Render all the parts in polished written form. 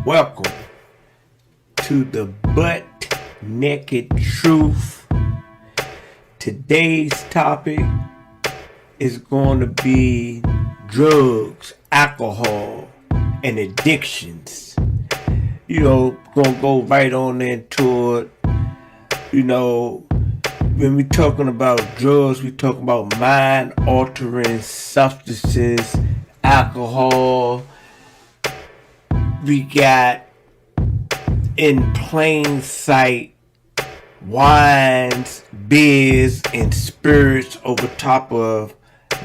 Welcome to the Butt Naked Truth. Today's topic is going to be drugs, alcohol, and addictions. Gonna go right on into it. When we're talking about drugs, we're talking about mind-altering substances, alcohol. We got in plain sight wines, beers, and spirits over top of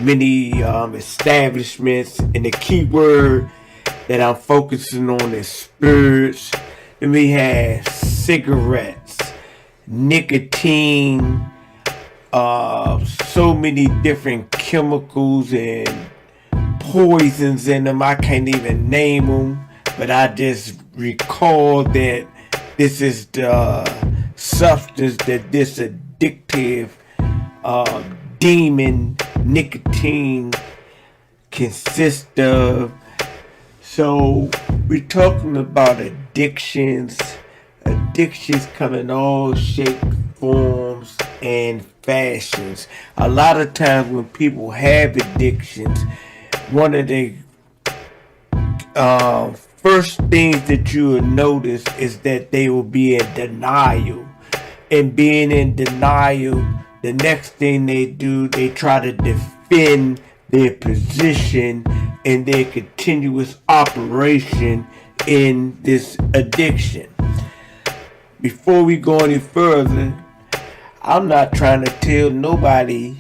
many establishments. And the key word that I'm focusing on is spirits. Then we have cigarettes, nicotine, so many different chemicals and poisons in them. I can't even name them. But I just recall that this is the substance that this addictive demon nicotine consists of. So we're talking about addictions. Addictions come in all shapes, forms, and fashions. A lot of times when people have addictions, one of the first things that you will notice is that they will be in denial. And being in denial, the next thing they do, they try to defend their position in their continuous operation in this addiction. Before we go any further, I'm not trying to tell nobody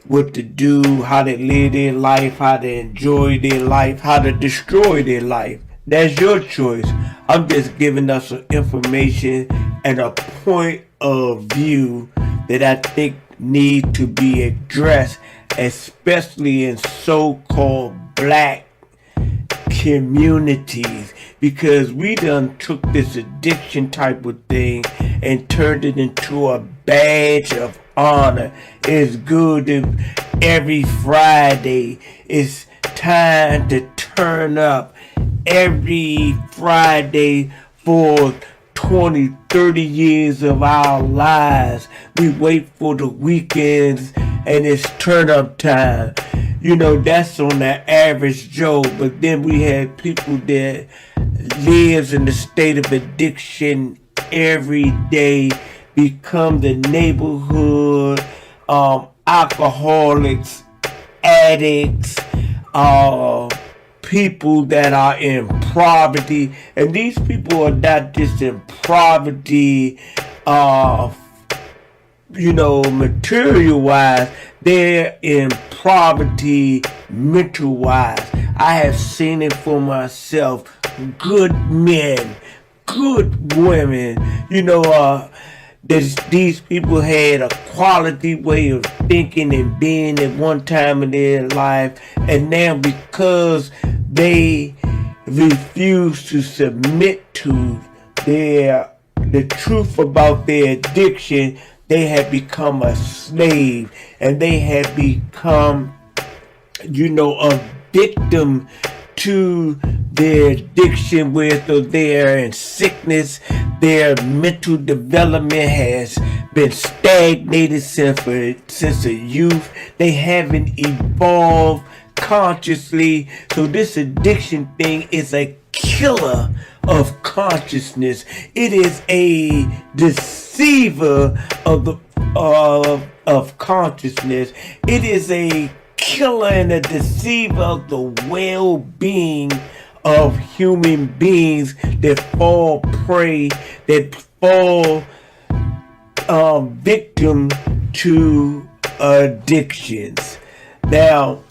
what to do, how to live their life, how to enjoy their life, how to destroy their life. That's your choice. I'm just giving us some information and a point of view that I think need to be addressed, especially in so-called black communities, because we done took this addiction type of thing and turned it into a badge of honor. It's good if every Friday it's time to turn up. Every Friday for 20, 30 years of our lives, we wait for the weekends and it's turn up time. That's on the average Joe. But then we have people that lives in the state of addiction every day, become the neighborhood alcoholics, addicts, people that are in poverty. And these people are not just in poverty, material wise, they're in poverty mental wise. I have seen it for myself. Good men, good women, these people had a quality way of thinking and being at one time in their life, and now because they refuse to submit to the truth about their addiction, they have become a slave, and they have become, a victim to their addiction, where they're in sickness. Their mental development has been stagnated since a youth. They haven't evolved consciously. So this addiction thing is a killer of consciousness. It is a deceiver of consciousness. It is a killer and a deceiver of the well-being of human beings that fall prey, that fall victim to addictions. Now,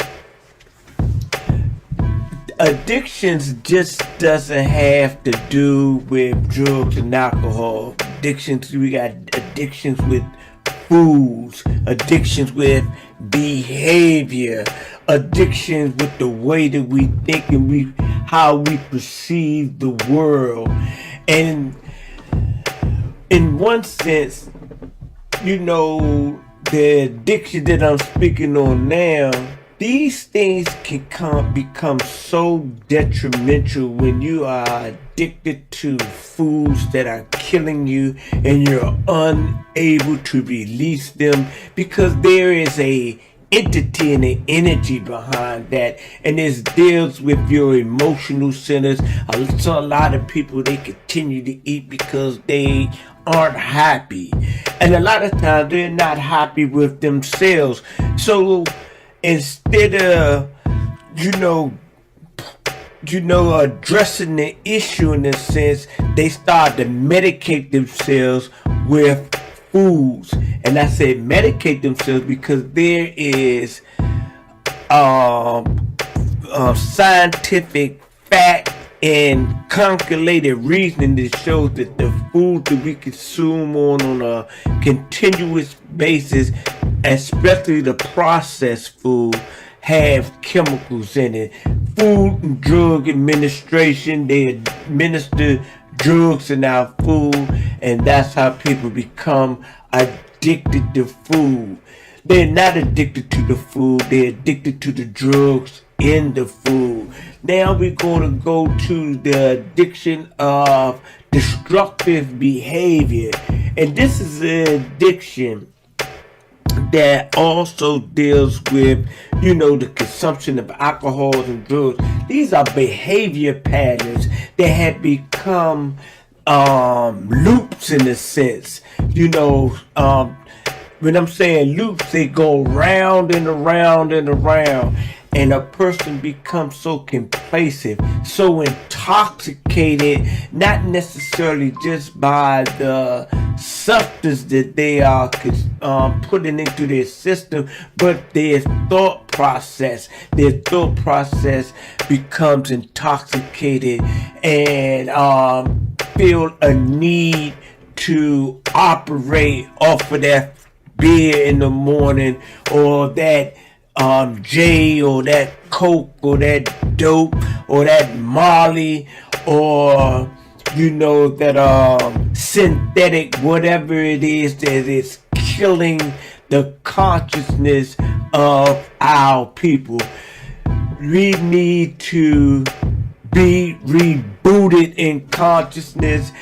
addictions just doesn't have to do with drugs and alcohol. Addictions, we got addictions with foods, addictions with behavior, addictions with the way that we think and how we perceive the world. And in one sense, the addiction that I'm speaking on now, these things can become so detrimental when you are addicted to foods that are killing you and you're unable to release them because there is a entity and an energy behind that, and it deals with your emotional centers. So a lot of people, they continue to eat because they aren't happy, and a lot of times they're not happy with themselves. So instead of you know addressing the issue in a sense, they start to medicate themselves with foods. And I say medicate themselves because there is scientific fact and calculated reasoning that shows that the food that we consume on a continuous basis, especially the processed food, have chemicals in it. Food and Drug Administration, they administer drugs in our food, and that's how people become addicted to food. They're not addicted to the food, they're addicted to the drugs in the food. Now we're going to go to the addiction of destructive behavior. And this is an addiction that also deals with, the consumption of alcohol and drugs. These are behavior patterns that have become loops in a sense. When I'm saying loops, they go round and around and around. And a person becomes so complacent, so intoxicated, not necessarily just by the substance that they are putting into their system, but their thought process. Their thought process becomes intoxicated and feel a need to operate off of that beer in the morning, or that J, or that Coke, or that dope, or that Molly, or that synthetic, whatever it is that is killing the consciousness of our people. We need to be rebooted in consciousness,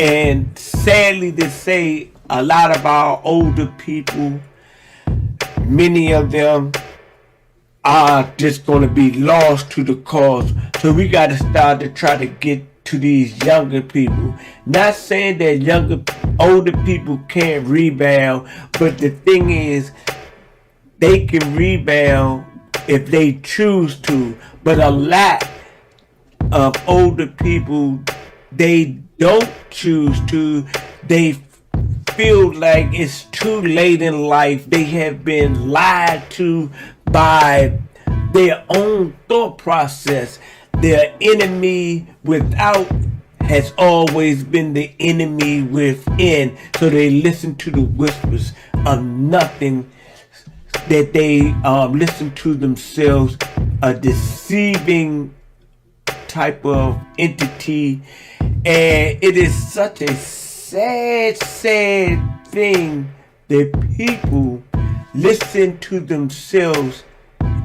and sadly to say, a lot of our older people, many of them are just going to be lost to the cause. So we got to start to try to get to these younger people. Not saying that older people can't rebound, but the thing is, they can rebound if they choose to. But a lot of older people, they don't choose to. They feel like it's too late in life. They have been lied to by their own thought process. Their enemy without has always been the enemy within. So they listen to the whispers of nothing, that they listen to themselves, a deceiving type of entity. And it is such a sad thing that people listen to themselves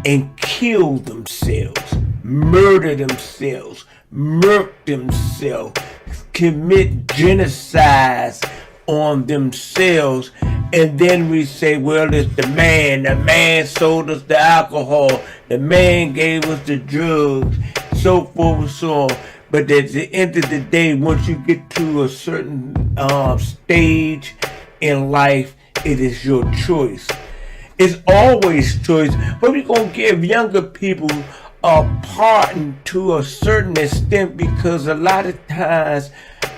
and kill themselves, murder themselves, murk themselves, commit genocide on themselves. And then we say, well, it's the man sold us the alcohol, the man gave us the drugs, so forth and so on. But at the end of the day, once you get to a certain stage in life, it is your choice. It's always choice. But we're going to give younger people a pardon to a certain extent, because a lot of times,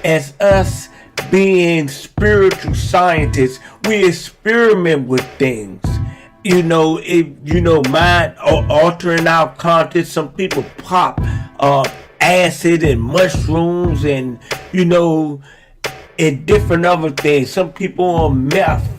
as us being spiritual scientists, we experiment with things. Mind altering our content. Some people pop acid and mushrooms and and different other things. Some people on meth.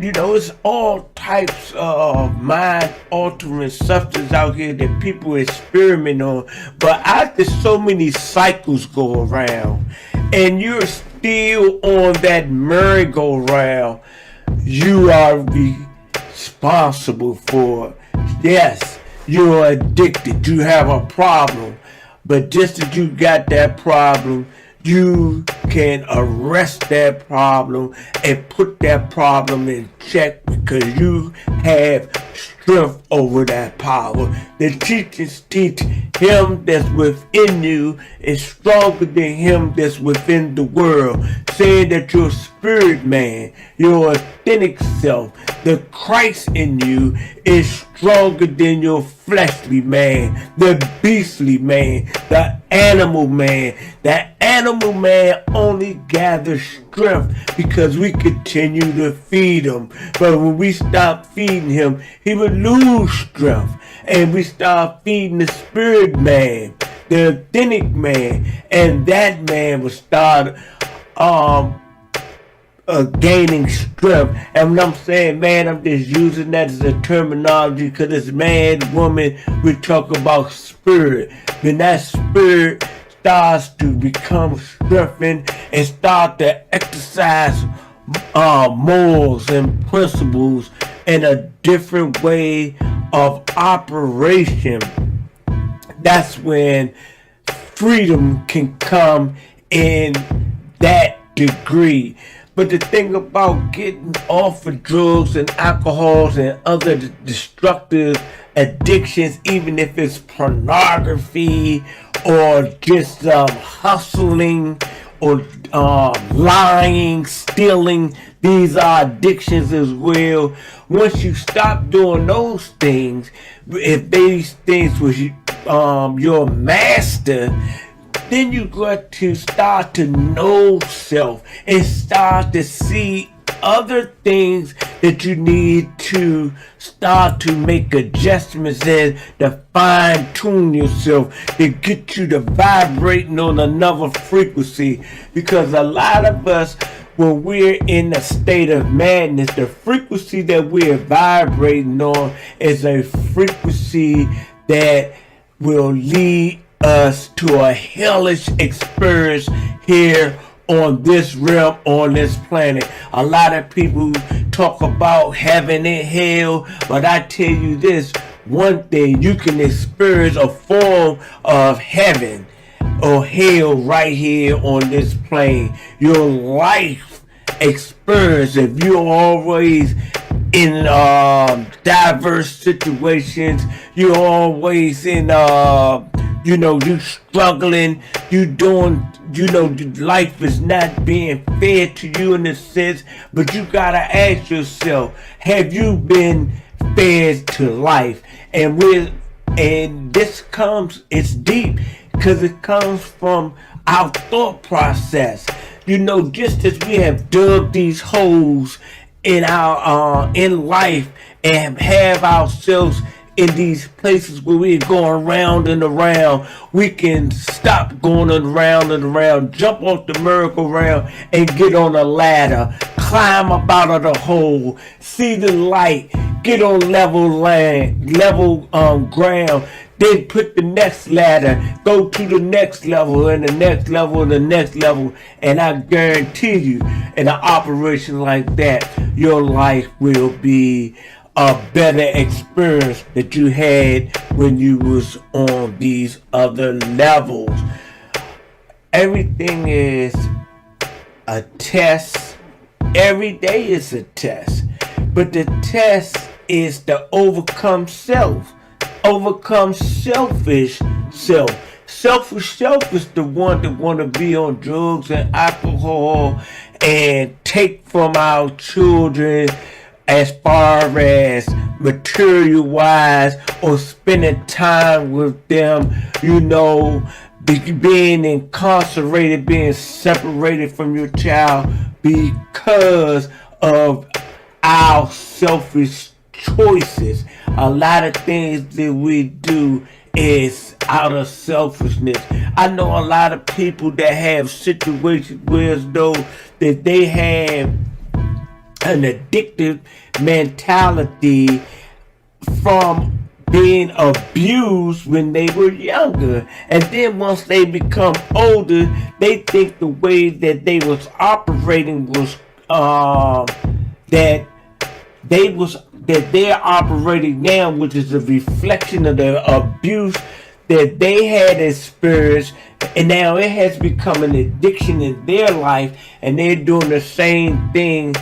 It's all types of mind altering substances out here that people experiment on. But after so many cycles go around and you're still on that merry-go-round, you are responsible for it. Yes, you're addicted, you have a problem. But just as you got that problem, you can arrest that problem and put that problem in check because you have strength over that power. The teachers teach him that's within you is stronger than him that's within the world, saying that your spirit man, your authentic self, the Christ in you is stronger than your fleshly man, the beastly man, the animal man. The animal man only gathers strength because we continue to feed him. But when we stop feeding him, he would lose strength. And we start feeding the spirit man, the authentic man, and that man will start gaining strength. And when I'm saying man, I'm just using that as a terminology because it's man, woman, we talk about spirit. When that spirit starts to become strengthened and start to exercise morals and principles in a different way of operation, that's when freedom can come in that degree. But the thing about getting off of drugs and alcohols and other destructive addictions, even if it's pornography or just hustling or lying, stealing, these are addictions as well. Once you stop doing those things, if these things was your master, then you got to start to know self and start to see other things that you need to start to make adjustments in to fine tune yourself, to get you to vibrating on another frequency. Because a lot of us, when we're in a state of madness, the frequency that we're vibrating on is a frequency that will lead us to a hellish experience here on this realm, on this planet. A lot of people talk about heaven and hell, but I tell you this one thing: you can experience a form of heaven or hell right here on this plane. Your life experience, if you're always in diverse situations, you're always in you struggling, you doing, life is not being fair to you in a sense, but you gotta ask yourself, have you been fed to life? And this comes, it's deep, because it comes from our thought process. Just as we have dug these holes in our in life and have ourselves in these places where we're going round and around, we can stop going around and around, jump off the merry-go-round and get on a ladder, climb up out of the hole, see the light, get on level ground, then put the next ladder, go to the next level and the next level and the next level. And I guarantee you, in an operation like that, your life will be a better experience that you had when you was on these other levels. Everything is a test. Every day is a test. But the test is to overcome self. Overcome selfish self. Selfish self is the one that want to be on drugs and alcohol and take from our children as far as material wise, or spending time with them, being incarcerated, being separated from your child because of our selfish choices. A lot of things that we do is out of selfishness. I know a lot of people that have situations where as though that they have an addictive mentality from being abused when they were younger, and then once they become older, they think the way that they was operating was that they're operating now, which is a reflection of the abuse that they had experienced, and now it has become an addiction in their life, and they're doing the same thing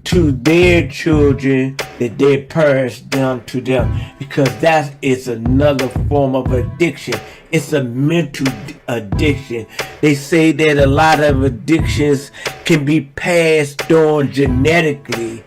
to their children that their parents done to them, because that is another form of addiction. It's a mental addiction. They say that a lot of addictions can be passed on genetically.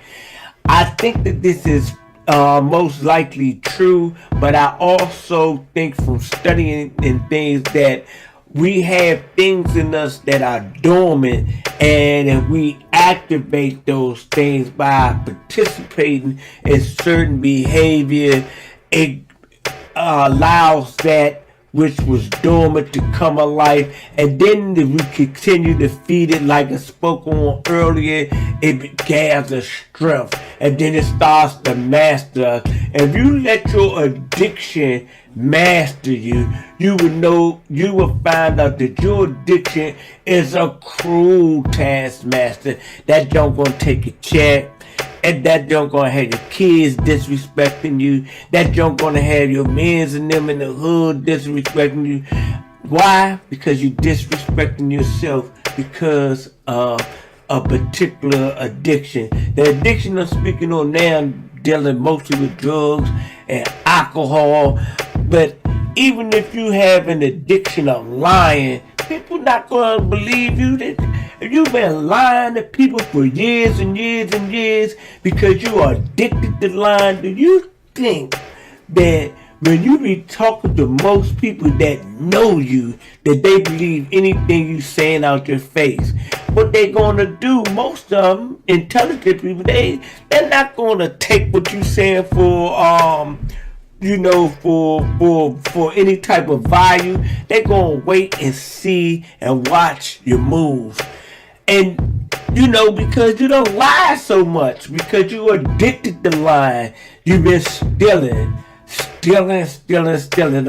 I think that this is most likely true, but I also think from studying and things that we have things in us that are dormant, and if we activate those things by participating in certain behavior, it allows that which was dormant to come alive. And then if we continue to feed it, like I spoke on earlier, it gathers strength, and then it starts to master us. If you let your addiction master you, you will find out that your addiction is a cruel taskmaster. That junk gonna take a check, and that junk gonna have your kids disrespecting you. That junk gonna have your mans and them in the hood disrespecting you. Why? Because you disrespecting yourself because of a particular addiction. The addiction I'm speaking on now, dealing mostly with drugs and alcohol. But even if you have an addiction of lying, people not gonna believe you. That if you've been lying to people for years and years and years because you are addicted to lying, do you think that when you be talking to most people that know you, that they believe anything you saying out your face? What they gonna do, most of them, intelligent people, they're not gonna take what you saying for for any type of value. They're gonna wait and see and watch your moves. And because you don't lie so much, because you're addicted to lying, you've been stealing,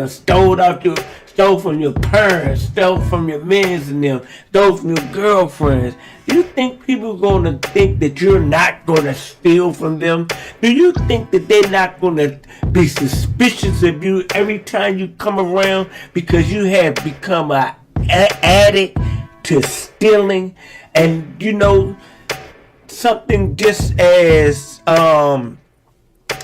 stole from your parents, stole from your mans and them, stole from your girlfriends. Do you think people are going to think that you're not going to steal from them? Do you think that they're not going to be suspicious of you every time you come around because you have become an addict to stealing? And something just as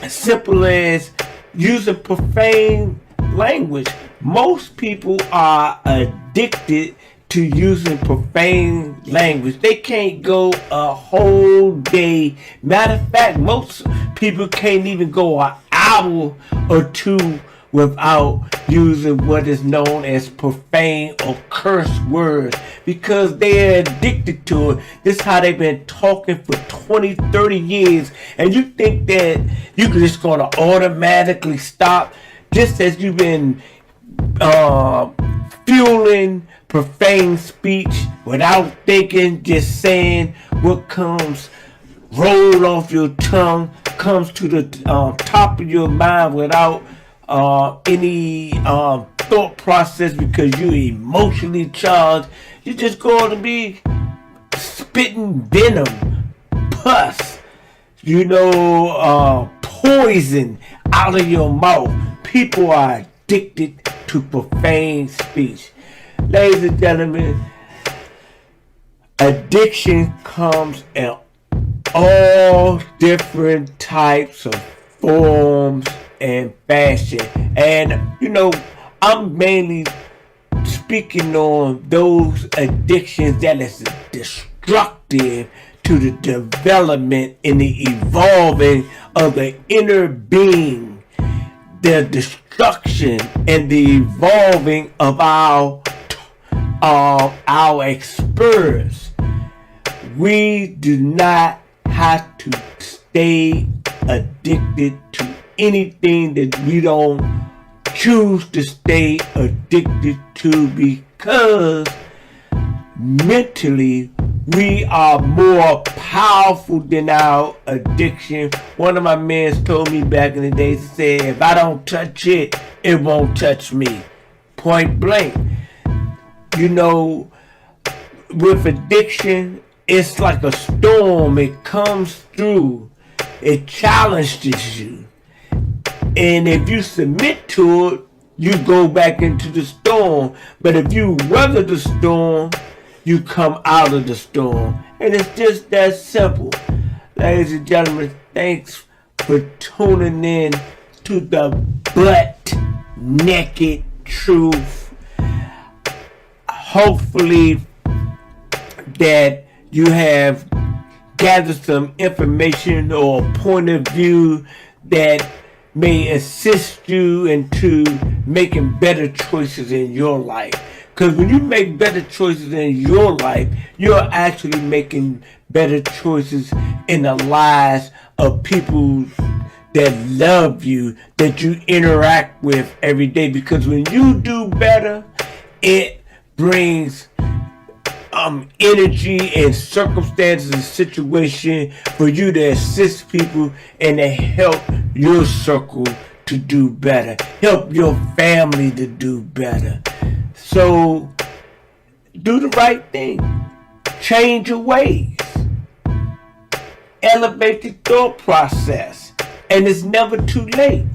simple as using profane language. Most people are addicted to using profane language. They can't go a whole day. Matter of fact, most people can't even go an hour or two without using what is known as profane or curse words, because they're addicted to it. This is how they've been talking for 20, 30 years. And you think that you're just going to automatically stop just as you've been fueling profane speech without thinking, just saying what comes roll off your tongue, comes to the top of your mind without any thought process, because you're emotionally charged. You're just going to be spitting venom, pus, poison out of your mouth. People are addicted to profane speech. Ladies and gentlemen, addiction comes in all different types of forms and fashion. And I'm mainly speaking on those addictions that is destructive to the development and the evolving of the inner being, the destruction and the evolving of our experience. We do not have to stay addicted to anything that we don't choose to stay addicted to, because mentally we are more powerful than our addiction. One of my men told me back in the days, he said, if I don't touch it, it won't touch me. Point blank. With addiction, it's like a storm. It comes through. It challenges you. And if you submit to it, you go back into the storm. But if you weather the storm, you come out of the storm. And it's just that simple. Ladies and gentlemen, thanks for tuning in to the butt naked truth. Hopefully that you have gathered some information or a point of view that may assist you into making better choices in your life. Because when you make better choices in your life, you're actually making better choices in the lives of people that love you, that you interact with every day. Because when you do better, it brings energy and circumstances and situation for you to assist people and to help your circle to do better, help your family to do better. So do the right thing, change your ways, elevate the thought process, and it's never too late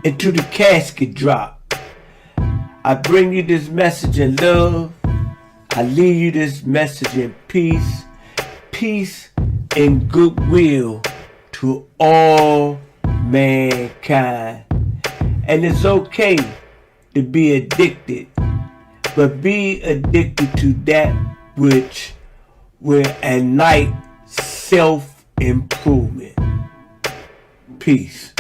until the casket drop. I bring you this message in love. I leave you this message in peace, peace and goodwill to all mankind. And it's okay to be addicted, but be addicted to that which will ignite self-improvement. Peace.